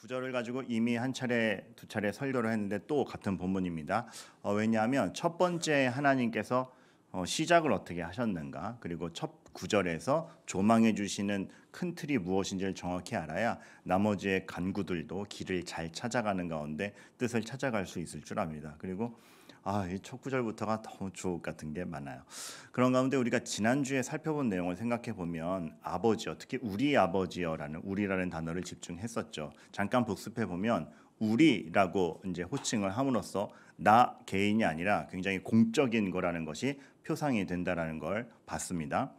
구절을 가지고 이미 한 차례 두 차례 설교를 했는데 또 같은 본문입니다. 왜냐하면 첫 번째 하나님께서 시작을 어떻게 하셨는가, 그리고 첫 구절에서 조망해 주시는 큰 틀이 무엇인지를 정확히 알아야 나머지의 간구들도 길을 잘 찾아가는 가운데 뜻을 찾아갈 수 있을 줄 압니다. 그리고 이 첫 구절부터가 너무 주옥 같은 게 많아요. 그런 가운데 우리가 지난주에 살펴본 내용을 생각해 보면 아버지여, 특히 우리 아버지여라는 우리라는 단어를 집중했었죠. 잠깐 복습해 보면 우리라고 이제 호칭을 함으로써 나 개인이 아니라 굉장히 공적인 거라는 것이 표상이 된다라는 걸 봤습니다.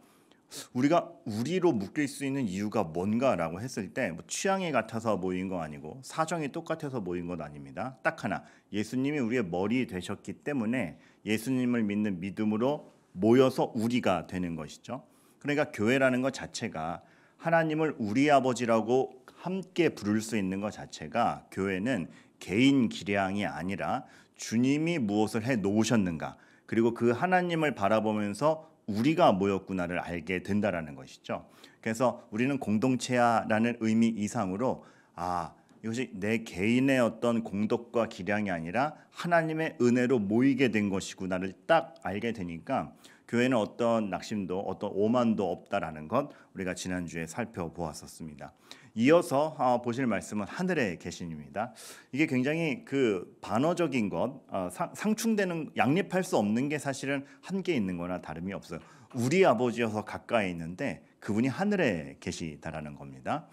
우리가 우리로 묶일 수 있는 이유가 뭔가라고 했을 때 취향이 같아서 모인 거 아니고 사정이 똑같아서 모인 건 아닙니다. 딱 하나, 예수님이 우리의 머리 되셨기 때문에 예수님을 믿는 믿음으로 모여서 우리가 되는 것이죠. 그러니까 교회라는 것 자체가 하나님을 우리 아버지라고 함께 부를 수 있는 것 자체가, 교회는 개인 기량이 아니라 주님이 무엇을 해 놓으셨는가, 그리고 그 하나님을 바라보면서 우리가 모였구나를 알게 된다라는 것이죠. 그래서 우리는 공동체야라는 의미 이상으로 이것이 내 개인의 어떤 공덕과 기량이 아니라 하나님의 은혜로 모이게 된 것이구나를 딱 알게 되니까 교회는 어떤 낙심도 어떤 오만도 없다라는 것 우리가 지난주에 살펴보았었습니다. 이어서 보실 말씀은 하늘에 계신입니다. 이게 굉장히 그 반어적인 것, 상충되는, 양립할 수 없는 게 사실은 한계 있는 거나 다름이 없어요. 우리 아버지여서 가까이 있는데 그분이 하늘에 계시다라는 겁니다.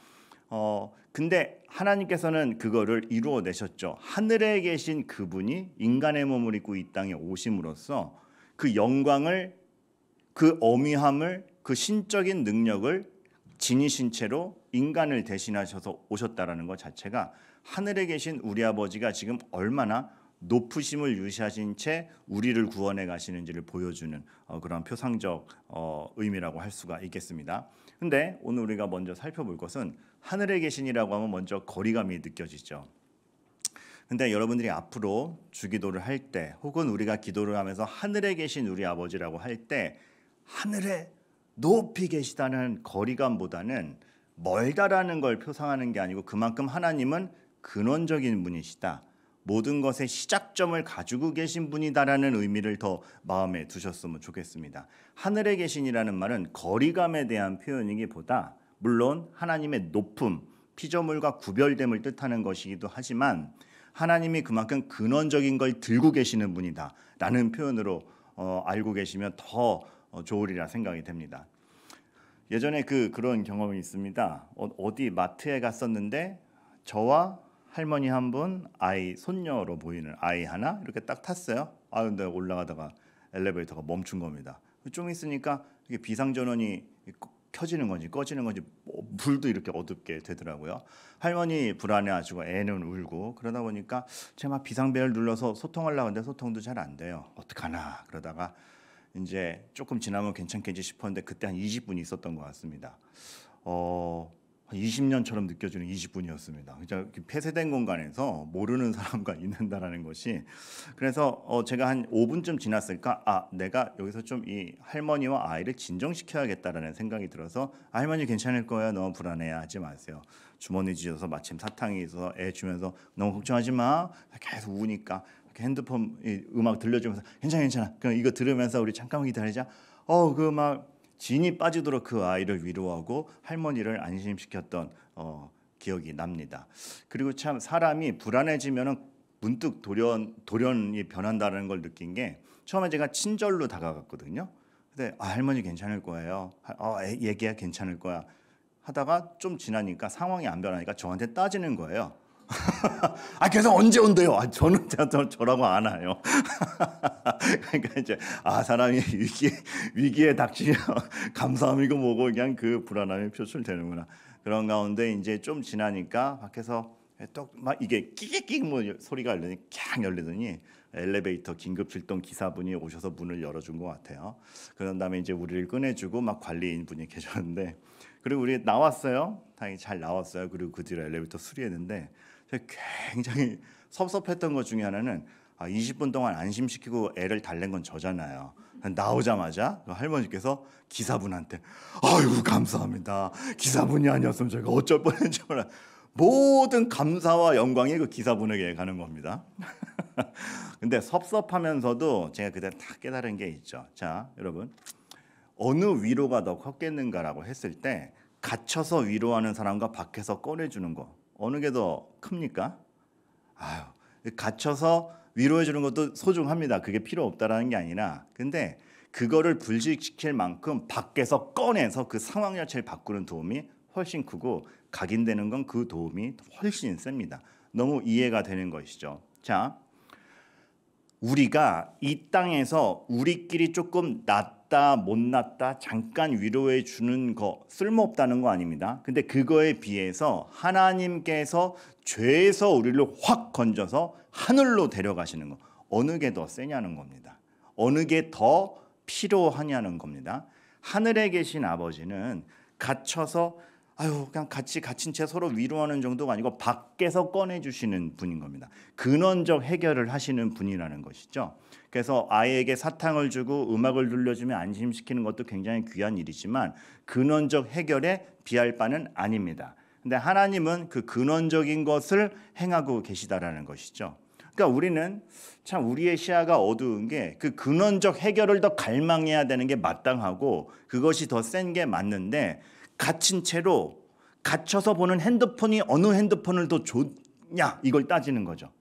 근데 하나님께서는 그거를 이루어내셨죠. 하늘에 계신 그분이 인간의 몸을 입고 이 땅에 오심으로써 그 영광을, 그 어미함을, 그 신적인 능력을 지니신 채로 인간을 대신하셔서 오셨다라는 것 자체가 하늘에 계신 우리 아버지가 지금 얼마나 높으심을 유시하신 채 우리를 구원해 가시는지를 보여주는 그런 표상적 의미라고 할 수가 있겠습니다. 근데 오늘 우리가 먼저 살펴볼 것은 하늘에 계신이라고 하면 먼저 거리감이 느껴지죠. 근데 여러분들이 앞으로 주기도를 할 때 혹은 우리가 기도를 하면서 하늘에 계신 우리 아버지라고 할 때 하늘에 높이 계시다는 거리감보다는 멀다라는 걸 표상하는 게 아니고 그만큼 하나님은 근원적인 분이시다, 모든 것의 시작점을 가지고 계신 분이다라는 의미를 더 마음에 두셨으면 좋겠습니다. 하늘에 계신이라는 말은 거리감에 대한 표현이기보다 물론 하나님의 높음, 피조물과 구별됨을 뜻하는 것이기도 하지만 하나님이 그만큼 근원적인 걸 들고 계시는 분이다라는 표현으로 알고 계시면 더 좋으리라 생각이 됩니다. 예전에 그런 경험이 있습니다. 어디 마트에 갔었는데 저와 할머니 한 분, 아이, 손녀로 보이는 아이 하나 이렇게 딱 탔어요. 근데 올라가다가 엘리베이터가 멈춘 겁니다. 좀 있으니까 이게 비상전원이 켜지는 건지 꺼지는 건지 불도 이렇게 어둡게 되더라고요. 할머니 불안해하시고 애는 울고 그러다 보니까 제가 막 비상벨을 눌러서 소통하려고 하는데 소통도 잘 안 돼요. 어떡하나 그러다가 이제 조금 지나면 괜찮겠지 싶었는데 그때 한 20분이 있었던 것 같습니다. 20년처럼 느껴지는 20분이었습니다. 진짜 폐쇄된 공간에서 모르는 사람과 있는다라는 것이, 그래서 제가 한 5분쯤 지났을까 내가 여기서 좀 이 할머니와 아이를 진정시켜야겠다라는 생각이 들어서 할머니 괜찮을 거예요, 너무 불안해하지 마세요. 주머니 쥐어서 마침 사탕이 있어서 애 주면서 너무 걱정하지 마, 계속 우니까 핸드폰 음악 들려주면서 괜찮아 그럼 이거 들으면서 우리 잠깐만 기다리자. 막 진이 빠지도록 그 아이를 위로하고 할머니를 안심시켰던 기억이 납니다. 그리고 참 사람이 불안해지면은 문득 돌연이 변한다는 걸 느낀 게, 처음에 제가 친절로 다가갔거든요. 근데 할머니 괜찮을 거예요. 얘기야 괜찮을 거야 하다가 좀 지나니까 상황이 안 변하니까 저한테 따지는 거예요. 그래서 언제 온대요? 저는 저라고 안 와요. 그러니까 이제 사람이 위기에 닥치면 감사함이고 뭐고 그냥 그 불안함이 표출되는구나. 그런 가운데 이제 좀 지나니까 밖에서 또 막 이게 끼끼끼 뭐 소리가 열리더니 엘리베이터 긴급 출동 기사분이 오셔서 문을 열어준 것 같아요. 그런 다음에 이제 우리를 꺼내주고 막 관리인 분이 계셨는데, 그리고 우리 나왔어요. 다행히 잘 나왔어요. 그리고 그 뒤로 엘리베이터 수리했는데 굉장히 섭섭했던 것 중에 하나는 20분 동안 안심시키고 애를 달랜 건 저잖아요. 나오자마자 할머니께서 기사분한테 아이고 감사합니다, 기사분이 아니었으면 제가 어쩔 뻔했지 몰라, 모든 감사와 영광이 그 기사분에게 가는 겁니다. 근데 섭섭하면서도 제가 그때 다 깨달은 게 있죠. 자, 여러분, 어느 위로가 더 컸겠는가라고 했을 때 갇혀서 위로하는 사람과 밖에서 꺼내주는 거, 어느 게 더 큽니까? 아유, 갇혀서 위로해 주는 것도 소중합니다. 그게 필요 없다라는 게 아니라, 근데 그거를 불식시킬 만큼 밖에서 꺼내서 그 상황 자체를 바꾸는 도움이 훨씬 크고, 각인되는 건 그 도움이 훨씬 셉니다. 너무 이해가 되는 것이죠. 자, 우리가 이 땅에서 우리끼리 조금 낫다 못났다 잠깐 위로해 주는 거 쓸모없다는 거 아닙니다. 근데 그거에 비해서 하나님께서 죄에서 우리를 확 건져서 하늘로 데려가시는 거, 어느 게 더 세냐는 겁니다. 어느 게 더 필요하냐는 겁니다. 하늘에 계신 아버지는 갇혀서 그냥 같이 갇힌 채 서로 위로하는 정도가 아니고 밖에서 꺼내주시는 분인 겁니다. 근원적 해결을 하시는 분이라는 것이죠. 그래서 아이에게 사탕을 주고 음악을 들려주며 안심시키는 것도 굉장히 귀한 일이지만 근원적 해결에 비할 바는 아닙니다. 근데 하나님은 그 근원적인 것을 행하고 계시다라는 것이죠. 그러니까 우리는 참 우리의 시야가 어두운 게 그 근원적 해결을 더 갈망해야 되는 게 마땅하고 그것이 더 센 게 맞는데, 갇힌 채로 갇혀서 보는 핸드폰이 어느 핸드폰을 더 좋냐 이걸 따지는 거죠.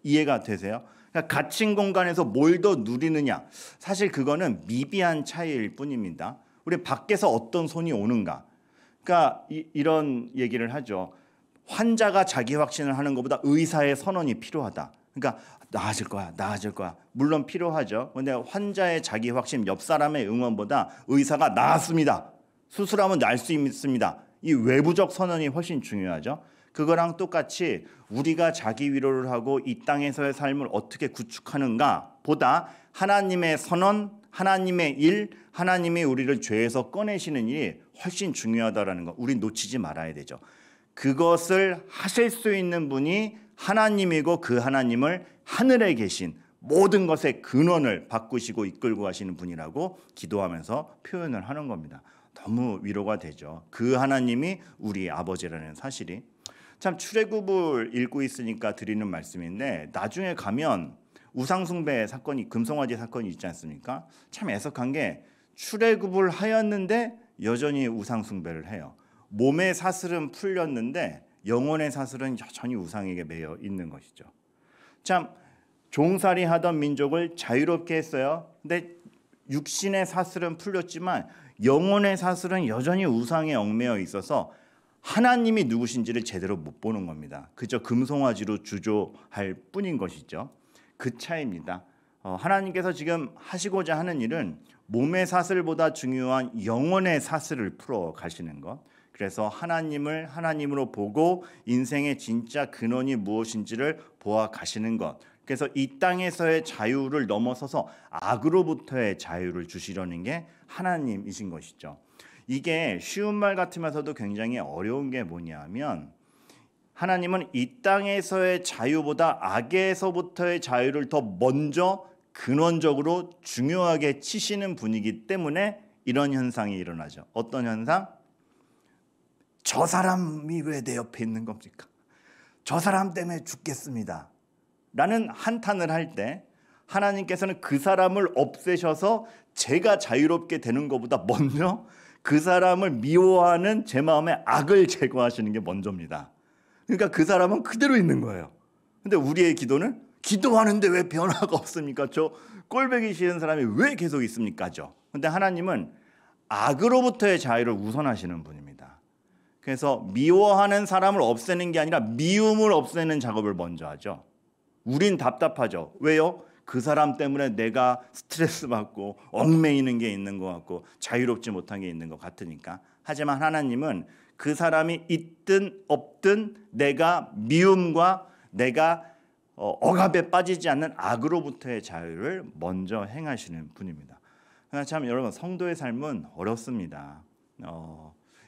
이해가 되세요? 그러니까 갇힌 공간에서 뭘 더 누리느냐, 사실 그거는 미비한 차이일 뿐입니다. 우리 밖에서 어떤 손이 오는가, 그러니까 이런 얘기를 하죠. 환자가 자기 확신을 하는 것보다 의사의 선언이 필요하다. 그러니까 나아질 거야, 나아질 거야. 물론 필요하죠. 그런데 환자의 자기 확신, 옆 사람의 응원보다 의사가 나았습니다, 수술하면 날 수 있습니다, 이 외부적 선언이 훨씬 중요하죠. 그거랑 똑같이 우리가 자기 위로를 하고 이 땅에서의 삶을 어떻게 구축하는가 보다 하나님의 선언, 하나님의 일, 하나님이 우리를 죄에서 꺼내시는 일이 훨씬 중요하다는 거 우리 놓치지 말아야 되죠. 그것을 하실 수 있는 분이 하나님이고, 그 하나님을 하늘에 계신 모든 것의 근원을 바꾸시고 이끌고 가시는 분이라고 기도하면서 표현을 하는 겁니다. 너무 위로가 되죠. 그 하나님이 우리 아버지라는 사실이. 참 출애굽을 읽고 있으니까 드리는 말씀인데, 나중에 가면 우상숭배 사건이, 금송아지 사건이 있지 않습니까? 참 애석한 게 출애굽을 하였는데 여전히 우상숭배를 해요. 몸의 사슬은 풀렸는데 영혼의 사슬은 여전히 우상에게 매여 있는 것이죠. 참 종살이 하던 민족을 자유롭게 했어요. 근데 육신의 사슬은 풀렸지만 영혼의 사슬은 여전히 우상에 얽매여 있어서 하나님이 누구신지를 제대로 못 보는 겁니다. 그저 금송아지로 주조할 뿐인 것이죠. 그 차이입니다. 하나님께서 지금 하시고자 하는 일은 몸의 사슬보다 중요한 영혼의 사슬을 풀어 가시는 것. 그래서 하나님을 하나님으로 보고 인생의 진짜 근원이 무엇인지를 보아 가시는 것. 그래서 이 땅에서의 자유를 넘어서서 악으로부터의 자유를 주시려는 게 하나님이신 것이죠. 이게 쉬운 말 같으면서도 굉장히 어려운 게 뭐냐면, 하나님은 이 땅에서의 자유보다 악에서부터의 자유를 더 먼저 근원적으로 중요하게 치시는 분이기 때문에 이런 현상이 일어나죠. 어떤 현상? 저 사람이 왜 내 옆에 있는 겁니까? 저 사람 때문에 죽겠습니다 라는 한탄을 할 때 하나님께서는 그 사람을 없애셔서 제가 자유롭게 되는 것보다 먼저 그 사람을 미워하는 제 마음의 악을 제거하시는 게 먼저입니다. 그러니까 그 사람은 그대로 있는 거예요. 근데 우리의 기도는 기도하는데 왜 변화가 없습니까? 저 꼴보기 싫은 사람이 왜 계속 있습니까?죠. 근데 하나님은 악으로부터의 자유를 우선하시는 분입니다. 그래서 미워하는 사람을 없애는 게 아니라 미움을 없애는 작업을 먼저 하죠. 우린 답답하죠. 왜요? 그 사람 때문에 내가 스트레스 받고 얽매이는 게 있는 것 같고 자유롭지 못한 게 있는 것 같으니까. 하지만 하나님은 그 사람이 있든 없든 내가 미움과 내가 억압에 빠지지 않는 악으로부터의 자유를 먼저 행하시는 분입니다. 참 여러분, 성도의 삶은 어렵습니다.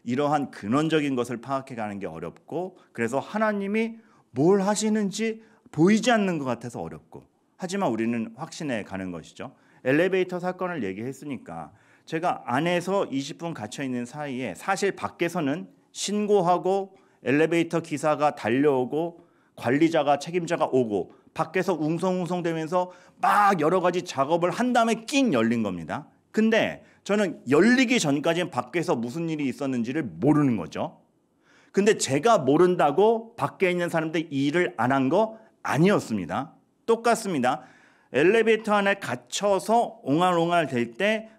이러한 근원적인 것을 파악해가는 게 어렵고, 그래서 하나님이 뭘 하시는지 보이지 않는 것 같아서 어렵고, 하지만 우리는 확신해 가는 것이죠. 엘리베이터 사건을 얘기했으니까 제가 안에서 20분 갇혀 있는 사이에 사실 밖에서는 신고하고 엘리베이터 기사가 달려오고 관리자가 책임자가 오고 밖에서 웅성웅성대면서 막 여러 가지 작업을 한 다음에 낑 열린 겁니다. 근데 저는 열리기 전까지는 밖에서 무슨 일이 있었는지를 모르는 거죠. 근데 제가 모른다고 밖에 있는 사람들 일을 안 한 거 아니었습니다. 똑같습니다. 엘리베이터 안에 갇혀서 옹알옹알 될 때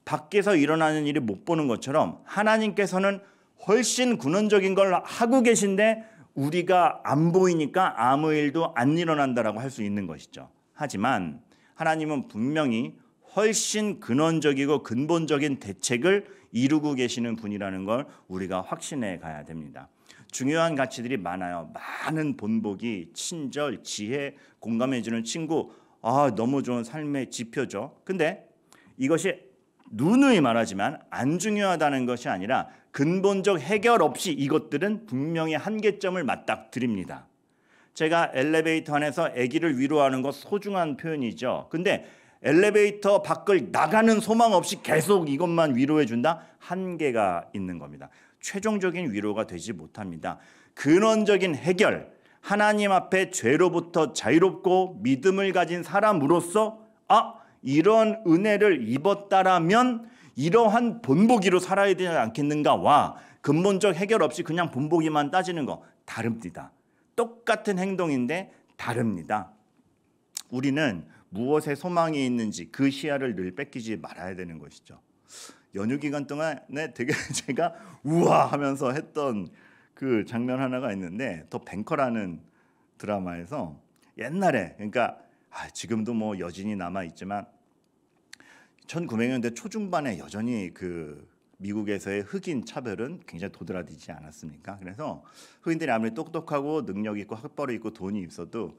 밖에서 일어나는 일을 못 보는 것처럼 하나님께서는 훨씬 근원적인 걸 하고 계신데 우리가 안 보이니까 아무 일도 안 일어난다라고 할 수 있는 것이죠. 하지만 하나님은 분명히 훨씬 근원적이고 근본적인 대책을 이루고 계시는 분이라는 걸 우리가 확신해 가야 됩니다. 중요한 가치들이 많아요. 많은 본보기, 친절, 지혜, 공감해주는 친구, 너무 좋은 삶의 지표죠. 근데 이것이 누누이 말하지만 안 중요하다는 것이 아니라 근본적 해결 없이 이것들은 분명히 한계점을 맞닥뜨립니다. 제가 엘리베이터 안에서 아기를 위로하는 거 소중한 표현이죠. 근데 엘리베이터 밖을 나가는 소망 없이 계속 이것만 위로해 준다? 한계가 있는 겁니다. 최종적인 위로가 되지 못합니다. 근원적인 해결, 하나님 앞에 죄로부터 자유롭고 믿음을 가진 사람으로서 이런 은혜를 입었다라면 이러한 본보기로 살아야 되지 않겠는가와 근본적 해결 없이 그냥 본보기만 따지는 거 다릅니다. 똑같은 행동인데 다릅니다. 우리는 무엇에 소망이 있는지 그 시야를 늘 뺏기지 말아야 되는 것이죠. 연휴 기간 동안에 되게 제가 우와 하면서 했던 그 장면 하나가 있는데 더 뱅커라는 드라마에서 옛날에 그러니까 지금도 뭐 여진이 남아 있지만 1900년대 초중반에 여전히 그 미국에서의 흑인 차별은 굉장히 도드라지지 않았습니까? 그래서 흑인들이 아무리 똑똑하고 능력 있고 학벌이 있고 돈이 있어도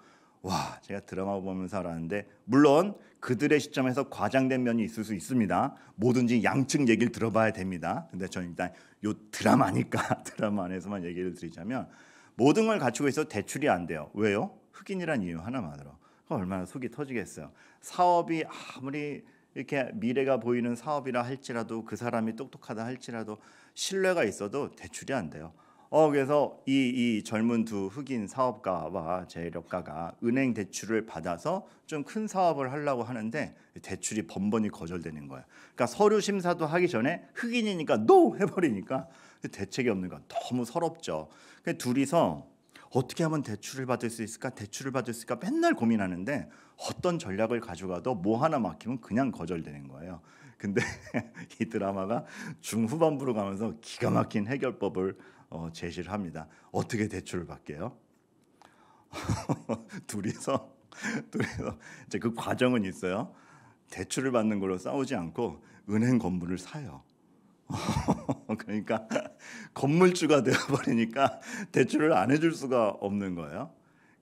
제가 드라마 보면서 알았는데 물론 그들의 시점에서 과장된 면이 있을 수 있습니다. 뭐든지 양측 얘기를 들어봐야 됩니다. 근데 저는 일단 요 드라마니까 드라마 안에서만 얘기를 드리자면 모든 걸 갖추고 있어도 대출이 안 돼요. 왜요? 흑인이란 이유 하나만으로. 얼마나 속이 터지겠어요. 사업이 아무리 이렇게 미래가 보이는 사업이라 할지라도 그 사람이 똑똑하다 할지라도 신뢰가 있어도 대출이 안 돼요. 그래서 이 젊은 두 흑인 사업가와 재력가가 은행 대출을 받아서 좀 큰 사업을 하려고 하는데 대출이 번번이 거절되는 거예요. 그러니까 서류 심사도 하기 전에 흑인이니까 NO 해버리니까 대책이 없는 거 너무 서럽죠. 둘이서 어떻게 하면 대출을 받을 수 있을까? 대출을 받을 수 있을까? 맨날 고민하는데 어떤 전략을 가져가도 뭐 하나 막히면 그냥 거절되는 거예요. 근데 이 드라마가 중후반부로 가면서 기가 막힌 해결법을 제시를 합니다. 어떻게 대출을 받게요? 둘이서 이제 그 과정은 있어요. 대출을 받는 걸로 싸우지 않고 은행 건물을 사요. 그러니까 건물주가 되어버리니까 대출을 안 해줄 수가 없는 거예요.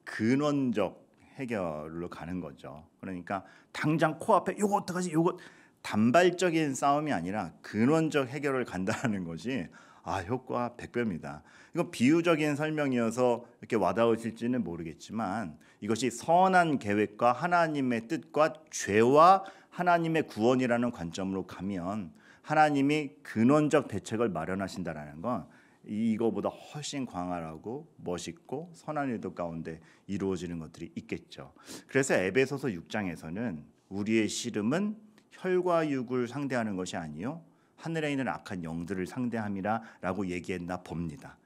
근원적 해결로 가는 거죠. 그러니까 당장 코앞에 요거 어떡하지? 요거 단발적인 싸움이 아니라 근원적 해결을 간다는 것이 효과 100배입니다. 이건 비유적인 설명이어서 이렇게 와닿으실지는 모르겠지만 이것이 선한 계획과 하나님의 뜻과 죄와 하나님의 구원이라는 관점으로 가면 하나님이 근원적 대책을 마련하신다라는 건 이거보다 훨씬 광활하고 멋있고 선한 일도 가운데 이루어지는 것들이 있겠죠. 그래서 에베소서 6장에서는 우리의 씨름은 혈과 육을 상대하는 것이 아니요 하늘에 있는 악한 영들을 상대함이라라고 얘기했나 봅니다.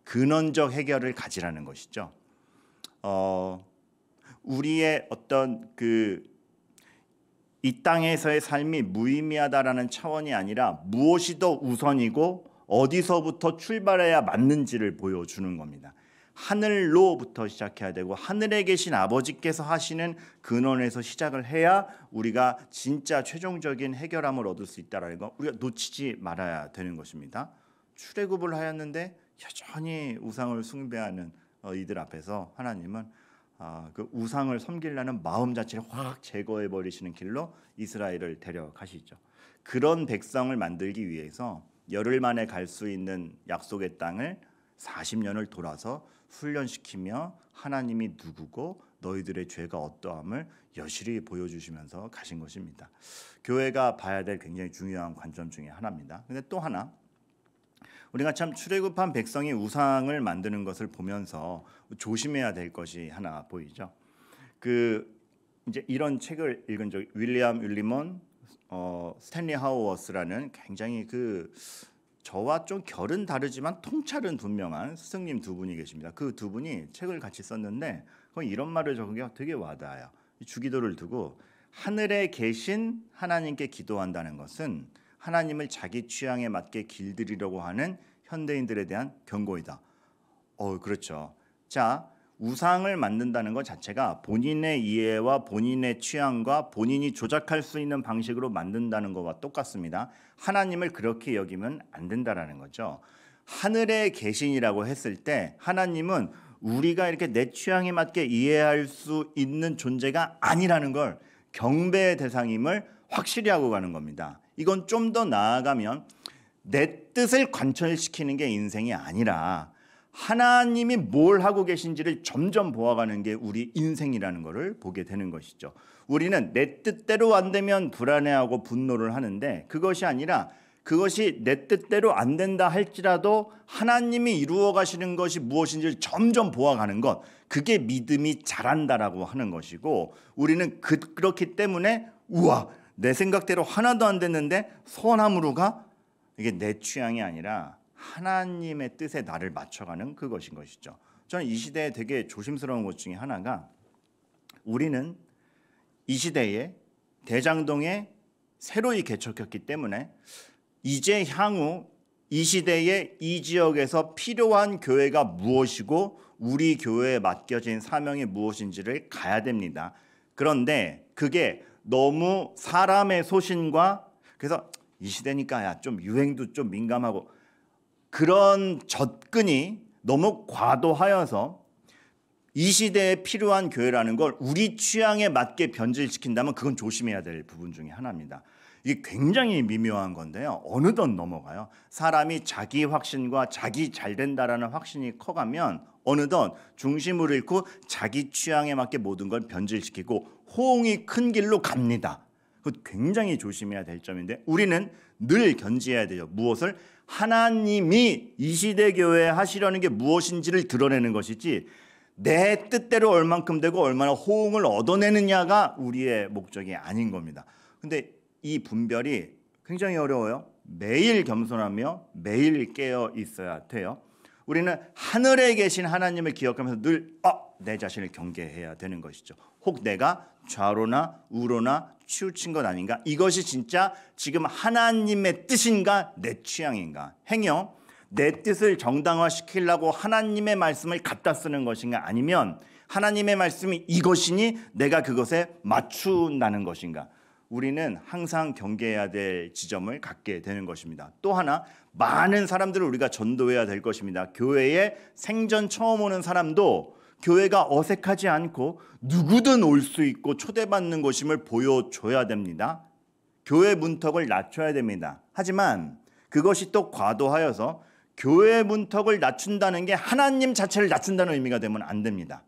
근원적 해결을 가지라는 것이죠. 우리의 어떤 이 땅에서의 삶이 무의미하다라는 차원이 아니라 무엇이 더 우선이고 어디서부터 출발해야 맞는지를 보여주는 겁니다. 하늘로부터 시작해야 되고 하늘에 계신 아버지께서 하시는 근원에서 시작을 해야 우리가 진짜 최종적인 해결함을 얻을 수 있다는 거 우리가 놓치지 말아야 되는 것입니다. 출애굽을 하였는데 여전히 우상을 숭배하는 이들 앞에서 하나님은 그 우상을 섬기려는 마음 자체를 확 제거해 버리시는 길로 이스라엘을 데려가시죠. 그런 백성을 만들기 위해서 열흘 만에 갈 수 있는 약속의 땅을 40년을 돌아서 훈련시키며 하나님이 누구고 너희들의 죄가 어떠함을 여실히 보여주시면서 가신 것입니다. 교회가 봐야 될 굉장히 중요한 관점 중에 하나입니다. 근데 또 하나 우리가 참 출애굽한 백성이 우상을 만드는 것을 보면서 조심해야 될 것이 하나 보이죠. 이제 이런 책을 읽은 적 윌리엄 윌리먼 스탠리 하우어스라는 굉장히 저와 좀 결은 다르지만 통찰은 분명한 스승님 두 분이 계십니다. 그 두 분이 책을 같이 썼는데 이런 말을 적은 게 되게 와닿아요. 주기도를 두고 하늘에 계신 하나님께 기도한다는 것은 하나님을 자기 취향에 맞게 길들이려고 하는 현대인들에 대한 경고이다. 그렇죠. 자, 우상을 만든다는 것 자체가 본인의 이해와 본인의 취향과 본인이 조작할 수 있는 방식으로 만든다는 것과 똑같습니다. 하나님을 그렇게 여기면 안 된다라는 거죠. 하늘에 계신이라고 했을 때 하나님은 우리가 이렇게 내 취향에 맞게 이해할 수 있는 존재가 아니라는 걸 경배의 대상임을 확실히 하고 가는 겁니다. 이건 좀 더 나아가면 내 뜻을 관철시키는 게 인생이 아니라 하나님이 뭘 하고 계신지를 점점 보아가는 게 우리 인생이라는 것을 보게 되는 것이죠. 우리는 내 뜻대로 안 되면 불안해하고 분노를 하는데 그것이 아니라 그것이 내 뜻대로 안 된다 할지라도 하나님이 이루어 가시는 것이 무엇인지를 점점 보아가는 것, 그게 믿음이 자란다라고 하는 것이고, 우리는 그렇기 때문에 우와, 내 생각대로 하나도 안 됐는데 선함으로 가? 이게 내 취향이 아니라 하나님의 뜻에 나를 맞춰가는 그것인 것이죠. 저는 이 시대에 되게 조심스러운 것 중에 하나가, 우리는 이 시대에 대장동에 새로이 개척했기 때문에 이제 향후 이 시대에 이 지역에서 필요한 교회가 무엇이고 우리 교회에 맡겨진 사명이 무엇인지를 가야 됩니다. 그런데 그게 너무 사람의 소신과, 그래서 이 시대니까 좀 유행도 좀 민감하고 그런 접근이 너무 과도하여서 이 시대에 필요한 교회라는 걸 우리 취향에 맞게 변질시킨다면 그건 조심해야 될 부분 중에 하나입니다. 이게 굉장히 미묘한 건데요. 어느덧 넘어가요. 사람이 자기 확신과 자기 잘 된다라는 확신이 커가면 어느덧 중심을 잃고 자기 취향에 맞게 모든 걸 변질시키고 호응이 큰 길로 갑니다. 그것 굉장히 조심해야 될 점인데, 우리는 늘 견지해야 돼요. 무엇을? 하나님이 이 시대 교회에 하시려는 게 무엇인지를 드러내는 것이지 내 뜻대로 얼만큼 되고 얼마나 호응을 얻어내느냐가 우리의 목적이 아닌 겁니다. 근데 이 분별이 굉장히 어려워요. 매일 겸손하며 매일 깨어 있어야 돼요. 우리는 하늘에 계신 하나님을 기억하면서 늘 내 자신을 경계해야 되는 것이죠. 혹 내가 좌로나 우로나 치우친 것 아닌가? 이것이 진짜 지금 하나님의 뜻인가? 내 취향인가? 행여 내 뜻을 정당화시키려고 하나님의 말씀을 갖다 쓰는 것인가? 아니면 하나님의 말씀이 이것이니 내가 그것에 맞춘다는 것인가? 우리는 항상 경계해야 될 지점을 갖게 되는 것입니다. 또 하나, 많은 사람들을 우리가 전도해야 될 것입니다. 교회에 생전 처음 오는 사람도 교회가 어색하지 않고 누구든 올 수 있고 초대받는 것임을 보여줘야 됩니다. 교회 문턱을 낮춰야 됩니다. 하지만 그것이 또 과도하여서 교회 문턱을 낮춘다는 게 하나님 자체를 낮춘다는 의미가 되면 안 됩니다.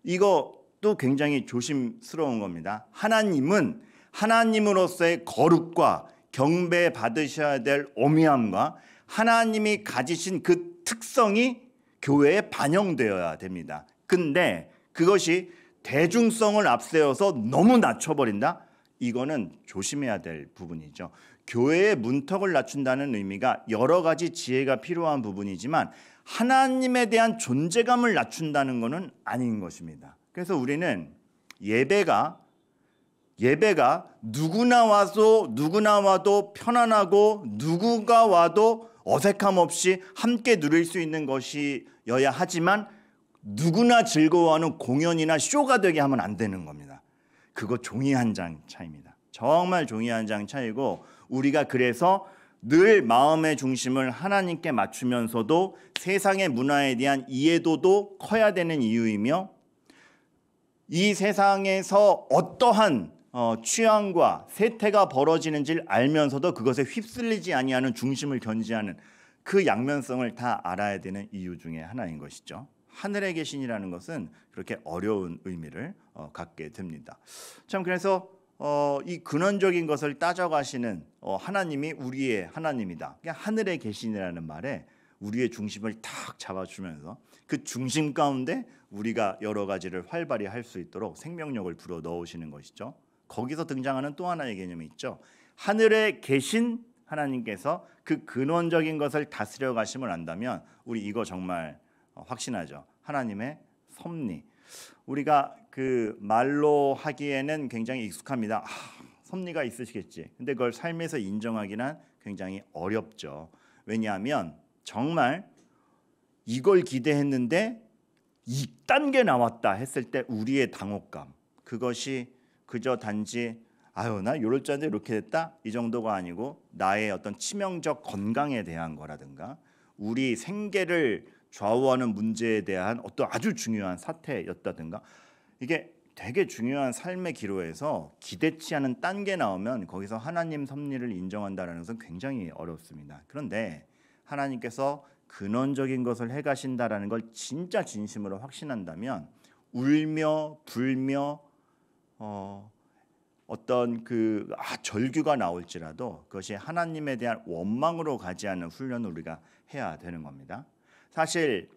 이것도 굉장히 조심스러운 겁니다. 하나님은 하나님으로서의 거룩과 경배 받으셔야 될 오미함과 하나님이 가지신 그 특성이 교회에 반영되어야 됩니다. 근데 그것이 대중성을 앞세워서 너무 낮춰버린다? 이거는 조심해야 될 부분이죠. 교회의 문턱을 낮춘다는 의미가 여러 가지 지혜가 필요한 부분이지만 하나님에 대한 존재감을 낮춘다는 것은 아닌 것입니다. 그래서 우리는 예배가 누구나 와도 편안하고 누구가 와도 어색함 없이 함께 누릴 수 있는 것이어야 하지만 누구나 즐거워하는 공연이나 쇼가 되게 하면 안 되는 겁니다. 그거 종이 한 장 차이입니다. 정말 종이 한 장 차이고, 우리가 그래서 늘 마음의 중심을 하나님께 맞추면서도 세상의 문화에 대한 이해도도 커야 되는 이유이며, 이 세상에서 어떠한 취향과 세태가 벌어지는지를 알면서도 그것에 휩쓸리지 아니하는 중심을 견지하는 그 양면성을 다 알아야 되는 이유 중에 하나인 것이죠. 하늘에 계신이라는 것은 그렇게 어려운 의미를 갖게 됩니다. 참, 그래서 이 근원적인 것을 따져가시는 하나님이 우리의 하나님이다. 그냥 하늘에 계시니라는 말에 우리의 중심을 탁 잡아주면서 그 중심 가운데 우리가 여러 가지를 활발히 할 수 있도록 생명력을 불어 넣으시는 것이죠. 거기서 등장하는 또 하나의 개념이 있죠. 하늘에 계신 하나님께서 그 근원적인 것을 다스려 가심을 안다면 우리 이거 정말 확신하죠. 하나님의 섭리. 우리가 그 말로 하기에는 굉장히 익숙합니다. 섭리가 있으시겠지. 근데 그걸 삶에서 인정하기는 굉장히 어렵죠. 왜냐하면 정말 이걸 기대했는데 이딴 게 나왔다 했을 때 우리의 당혹감, 그것이 그저 단지 나 이럴 줄 알았는데 이렇게 됐다 이 정도가 아니고 나의 어떤 치명적 건강에 대한 거라든가 우리 생계를 좌우하는 문제에 대한 어떤 아주 중요한 사태였다든가, 이게 되게 중요한 삶의 기로에서 기대치 않은 딴 게 나오면 거기서 하나님 섭리를 인정한다는 것은 굉장히 어렵습니다. 그런데 하나님께서 근원적인 것을 해가신다라는 걸 진짜 진심으로 확신한다면 울며 불며 어떤 절규가 나올지라도 그것이 하나님에 대한 원망으로 가지 않는 훈련을 우리가 해야 되는 겁니다. 사실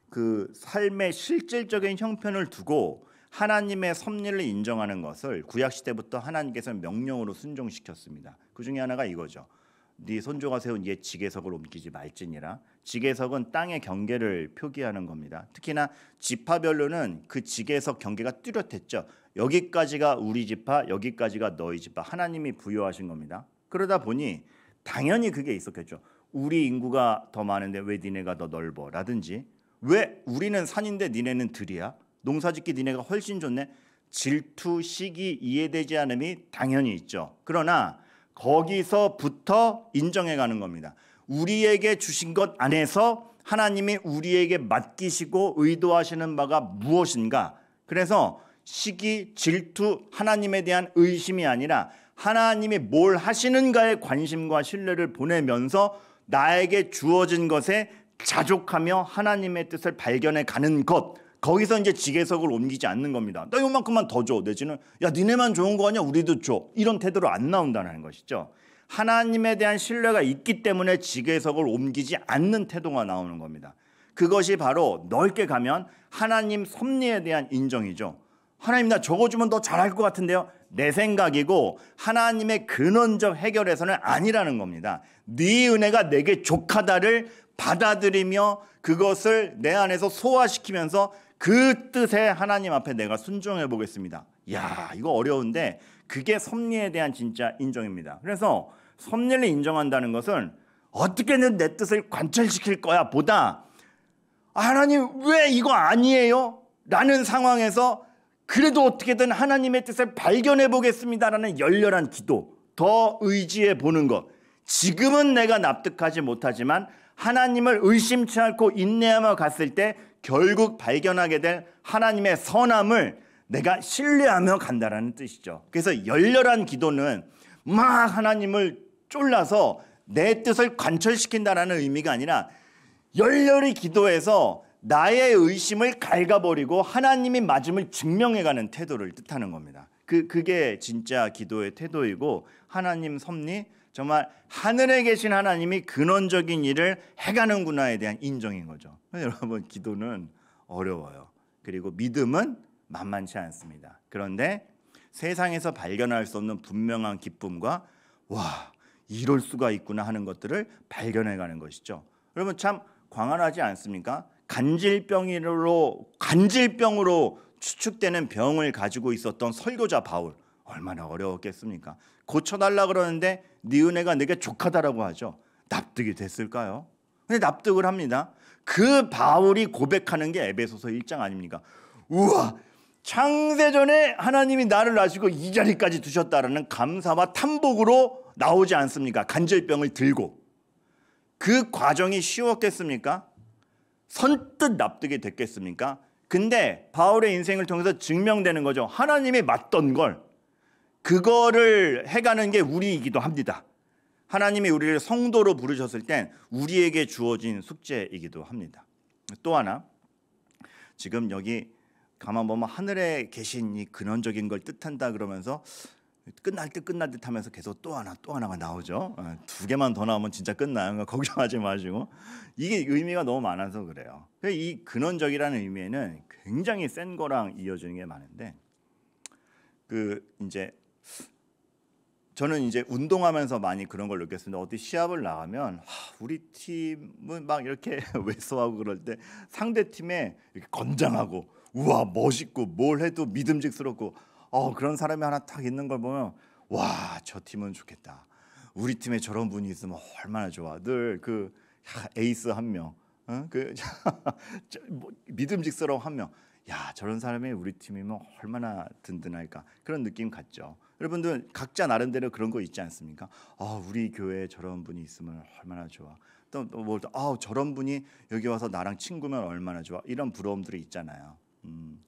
그 삶의 실질적인 형편을 두고 하나님의 섭리를 인정하는 것을 구약 시대부터 하나님께서 명령으로 순종시켰습니다. 그 중에 하나가 이거죠. 네 손조가 세운 옛 지계석을 옮기지 말지니라. 지계석은 땅의 경계를 표기하는 겁니다. 특히나 지파별로는 그 지계석 경계가 뚜렷했죠. 여기까지가 우리 지파, 여기까지가 너희 지파. 하나님이 부여하신 겁니다. 그러다 보니 당연히 그게 있었겠죠. 우리 인구가 더 많은데 왜 니네가 더 넓어? 라든지 왜 우리는 산인데 니네는 들이야? 농사짓기 니네가 훨씬 좋네? 질투, 시기, 이해되지 않음이 당연히 있죠. 그러나 거기서부터 인정해가는 겁니다. 우리에게 주신 것 안에서 하나님이 우리에게 맡기시고 의도하시는 바가 무엇인가? 그래서 시기, 질투, 하나님에 대한 의심이 아니라 하나님이 뭘 하시는가에 관심과 신뢰를 보내면서 나에게 주어진 것에 자족하며 하나님의 뜻을 발견해 가는 것, 거기서 이제 지계석을 옮기지 않는 겁니다. 나 요만큼만 더 줘. 내지는 야 니네만 좋은 거 아니야? 우리도 줘. 이런 태도로 안 나온다는 것이죠. 하나님에 대한 신뢰가 있기 때문에 지계석을 옮기지 않는 태도가 나오는 겁니다. 그것이 바로 넓게 가면 하나님 섭리에 대한 인정이죠. 하나님 나 저거 주면 더 잘할 것 같은데요. 내 생각이고 하나님의 근원적 해결에서는 아니라는 겁니다. 네 은혜가 내게 족하다를 받아들이며 그것을 내 안에서 소화시키면서 그 뜻에 하나님 앞에 내가 순종해 보겠습니다. 야, 이거 어려운데 그게 섭리에 대한 진짜 인정입니다. 그래서 섭리를 인정한다는 것은 어떻게든 내 뜻을 관철시킬 거야 보다 하나님 왜 이거 아니에요? 라는 상황에서 그래도 어떻게든 하나님의 뜻을 발견해 보겠습니다라는 열렬한 기도, 더 의지해 보는 것. 지금은 내가 납득하지 못하지만 하나님을 의심치 않고 인내하며 갔을 때 결국 발견하게 될 하나님의 선함을 내가 신뢰하며 간다라는 뜻이죠. 그래서 열렬한 기도는 막 하나님을 쫄라서 내 뜻을 관철시킨다라는 의미가 아니라 열렬히 기도해서 나의 의심을 갉아버리고 하나님이 맞음을 증명해가는 태도를 뜻하는 겁니다. 그게 진짜 기도의 태도이고 하나님 섭리, 정말 하늘에 계신 하나님이 근원적인 일을 해가는구나에 대한 인정인 거죠. 여러분 기도는 어려워요. 그리고 믿음은 만만치 않습니다. 그런데 세상에서 발견할 수 없는 분명한 기쁨과 와 이럴 수가 있구나 하는 것들을 발견해가는 것이죠. 여러분 참 광활하지 않습니까? 간질병으로 추측되는 병을 가지고 있었던 설교자 바울, 얼마나 어려웠겠습니까? 고쳐달라 그러는데 네 은혜가 내게 족하다라고 하죠. 납득이 됐을까요? 근데 납득을 합니다. 그 바울이 고백하는 게 에베소서 1장 아닙니까? 우와, 창세전에 하나님이 나를 아시고 이 자리까지 두셨다라는 감사와 탐복으로 나오지 않습니까? 간질병을 들고. 그 과정이 쉬웠겠습니까? 선뜻 납득이 됐겠습니까? 근데 바울의 인생을 통해서 증명되는 거죠. 하나님이 맞던 걸, 그거를 해가는 게 우리이기도 합니다. 하나님이 우리를 성도로 부르셨을 땐 우리에게 주어진 숙제이기도 합니다. 또 하나, 지금 여기 가만 보면 하늘에 계신 이 근원적인 걸 뜻한다 그러면서 끝날 듯 하면서 계속 또 하나가 나오죠. 2개만 더 나오면 진짜 끝나요. 그러니까 걱정하지 마시고. 이게 의미가 너무 많아서 그래요. 이 근원적이라는 의미에는 굉장히 센 거랑 이어지는 게 많은데, 이제 저는 이제 운동하면서 많이 그런 걸 느꼈습니다. 어디 시합을 나가면 우리 팀은 막 이렇게 왜소하고 그럴 때 상대 팀에 이렇게 건장하고 우와 멋있고 뭘 해도 믿음직스럽고 그런 사람이 하나 딱 있는 걸 보면 와, 저 팀은 좋겠다. 우리 팀에 저런 분이 있으면 얼마나 좋아. 늘 에이스 한 명, 믿음직스러운 한 명. 야, 저런 사람이 우리 팀이면 얼마나 든든할까. 그런 느낌 같죠. 여러분들 각자 나름대로 그런 거 있지 않습니까? 우리 교회에 저런 분이 있으면 얼마나 좋아. 저런 분이 여기 와서 나랑 친구면 얼마나 좋아. 이런 부러움들이 있잖아요.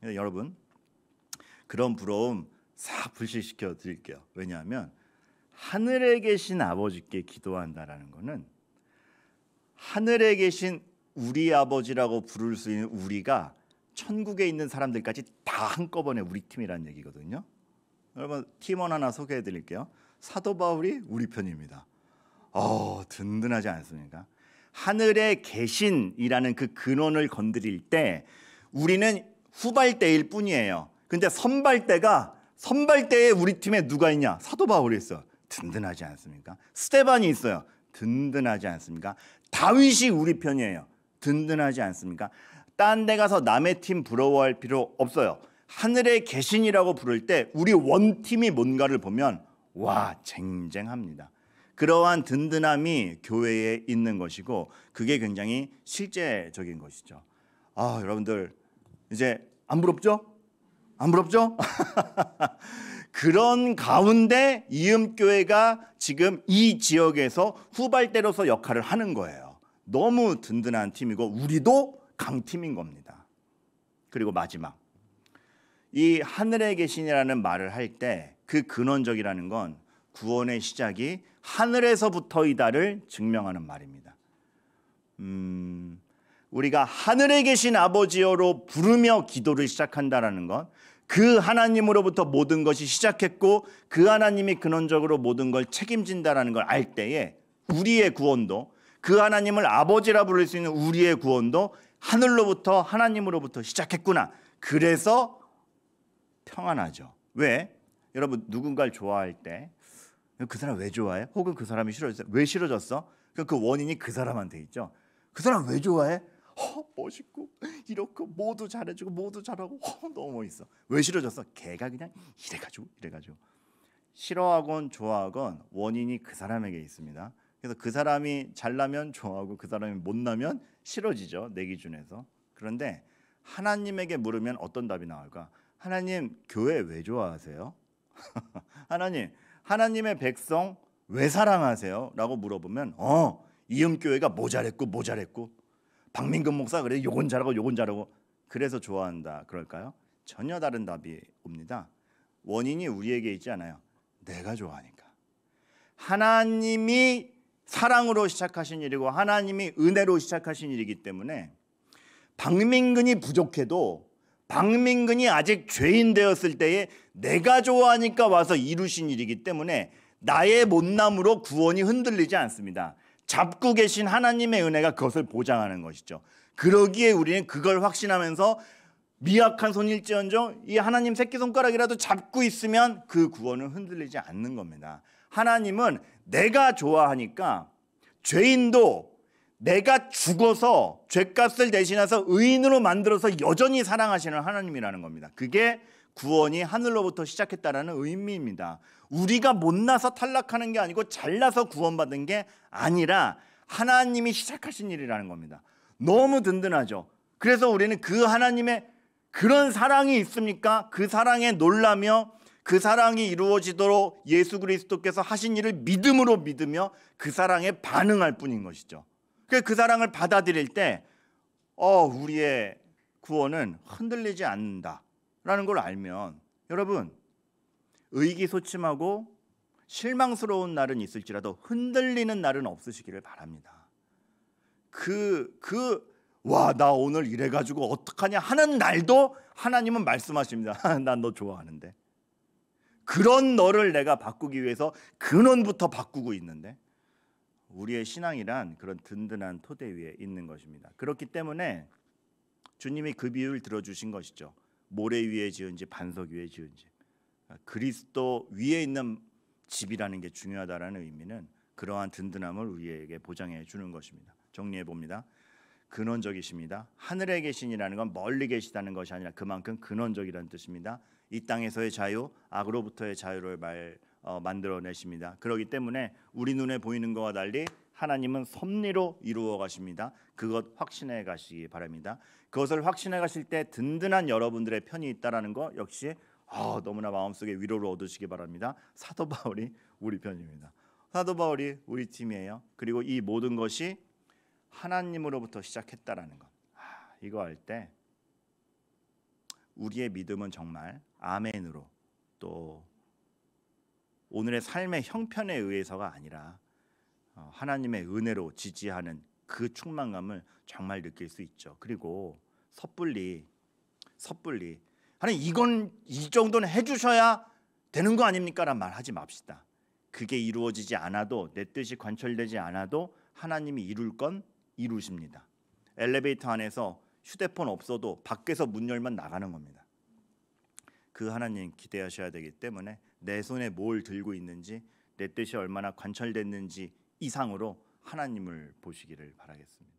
여러분, 그런 부러움 싹 불식시켜 드릴게요. 왜냐하면 하늘에 계신 아버지께 기도한다라는 거는 하늘에 계신 우리 아버지라고 부를 수 있는 우리가 천국에 있는 사람들까지 다 한꺼번에 우리 팀이라는 얘기거든요. 여러분, 팀원 하나 소개해 드릴게요. 사도 바울이 우리 편입니다. 든든하지 않습니까? 하늘에 계신이라는 그 근원을 건드릴 때 우리는 후발대일 뿐이에요. 근데 선발대에 우리 팀에 누가 있냐? 사도 바울이 있어. 든든하지 않습니까? 스데반이 있어요. 든든하지 않습니까? 다윗이 우리 편이에요. 든든하지 않습니까? 딴 데 가서 남의 팀 부러워할 필요 없어요. 하늘에 계신이라고 부를 때 우리 원팀이 뭔가를 보면 와, 쟁쟁합니다. 그러한 든든함이 교회에 있는 것이고 그게 굉장히 실제적인 것이죠. 여러분들 이제 안 부럽죠? 안 부럽죠? 그런 가운데 이음교회가 지금 이 지역에서 후발대로서 역할을 하는 거예요. 너무 든든한 팀이고 우리도 강팀인 겁니다. 그리고 마지막, 이 하늘에 계신이라는 말을 할 때 그 근원적이라는 건 구원의 시작이 하늘에서부터이다를 증명하는 말입니다. 우리가 하늘에 계신 아버지여로 부르며 기도를 시작한다라는 건 그 하나님으로부터 모든 것이 시작했고 그 하나님이 근원적으로 모든 걸 책임진다라는 걸 알 때에 우리의 구원도, 그 하나님을 아버지라 부를 수 있는 우리의 구원도 하늘로부터 하나님으로부터 시작했구나. 그래서 평안하죠. 왜? 여러분, 누군가를 좋아할 때 그 사람 왜 좋아해? 혹은 그 사람이 싫어졌어요. 왜 싫어졌어? 그 원인이 그 사람한테 있죠. 그 사람 왜 좋아해? 멋있고 이렇게 모두 잘해주고 모두 잘하고 너무 멋있어. 왜 싫어졌어? 걔가 그냥 이래가지고. 싫어하건 좋아하건 원인이 그 사람에게 있습니다. 그래서 그 사람이 잘나면 좋아하고 그 사람이 못나면 싫어지죠, 내 기준에서. 그런데 하나님에게 물으면 어떤 답이 나올까? 하나님, 교회 왜 좋아하세요? 하나님의 백성 왜 사랑하세요? 라고 물어보면 이음교회가 뭐 잘했고 박민근 목사 그래 요건 잘하고 그래서 좋아한다 그럴까요? 전혀 다른 답이 옵니다. 원인이 우리에게 있지 않아요. 내가 좋아하니까. 하나님이 사랑으로 시작하신 일이고 하나님이 은혜로 시작하신 일이기 때문에 박민근이 부족해도 박민근이 아직 죄인 되었을 때에 내가 좋아하니까 와서 이루신 일이기 때문에 나의 못남으로 구원이 흔들리지 않습니다. 잡고 계신 하나님의 은혜가 그것을 보장하는 것이죠. 그러기에 우리는 그걸 확신하면서 미약한 손일지언정 이 하나님 새끼손가락이라도 잡고 있으면 그 구원은 흔들리지 않는 겁니다. 하나님은 내가 좋아하니까 죄인도 내가 죽어서 죄값을 대신해서 의인으로 만들어서 여전히 사랑하시는 하나님이라는 겁니다. 그게 구원이 하늘로부터 시작했다라는 의미입니다. 우리가 못나서 탈락하는 게 아니고 잘나서 구원받은 게 아니라 하나님이 시작하신 일이라는 겁니다. 너무 든든하죠. 그래서 우리는 그 하나님의 그런 사랑이 있습니까? 그 사랑에 놀라며 그 사랑이 이루어지도록 예수 그리스도께서 하신 일을 믿음으로 믿으며 그 사랑에 반응할 뿐인 것이죠. 그 사랑을 받아들일 때 우리의 구원은 흔들리지 않는다라는 걸 알면 여러분, 의기소침하고 실망스러운 날은 있을지라도 흔들리는 날은 없으시기를 바랍니다. 나 오늘 이래가지고 어떡하냐 하는 날도 하나님은 말씀하십니다. 난 너 좋아하는데. 그런 너를 내가 바꾸기 위해서 근원부터 바꾸고 있는데, 우리의 신앙이란 그런 든든한 토대 위에 있는 것입니다. 그렇기 때문에 주님이 그 비유를 들어주신 것이죠. 모래 위에 지은 집, 반석 위에 지은 집. 그리스도 위에 있는 집이라는 게 중요하다라는 의미는 그러한 든든함을 우리에게 보장해 주는 것입니다. 정리해 봅니다. 근원적이십니다. 하늘에 계신이라는 건 멀리 계시다는 것이 아니라 그만큼 근원적이라는 뜻입니다. 이 땅에서의 자유, 악으로부터의 자유를 만들어내십니다. 그렇기 때문에 우리 눈에 보이는 것과 달리 하나님은 섭리로 이루어 가십니다. 그것 확신해 가시기 바랍니다. 그것을 확신해 가실 때 든든한 여러분들의 편이 있다라는 거 역시 너무나 마음속에 위로를 얻으시기 바랍니다. 사도 바울이 우리 편입니다. 사도 바울이 우리 팀이에요. 그리고 이 모든 것이 하나님으로부터 시작했다라는 것. 이거 할 때 우리의 믿음은 정말 아멘으로, 또 오늘의 삶의 형편에 의해서가 아니라 하나님의 은혜로 지지하는 그 충만감을 정말 느낄 수 있죠. 그리고 섣불리 하나님 이건 이 정도는 해주셔야 되는 거 아닙니까? 라는 말 하지 맙시다. 그게 이루어지지 않아도, 내 뜻이 관철되지 않아도 하나님이 이룰 건 이루십니다. 엘리베이터 안에서 휴대폰 없어도 밖에서 문 열면 나가는 겁니다. 그 하나님 기대하셔야 되기 때문에 내 손에 뭘 들고 있는지, 내 뜻이 얼마나 관철됐는지 이상으로 하나님을 보시기를 바라겠습니다.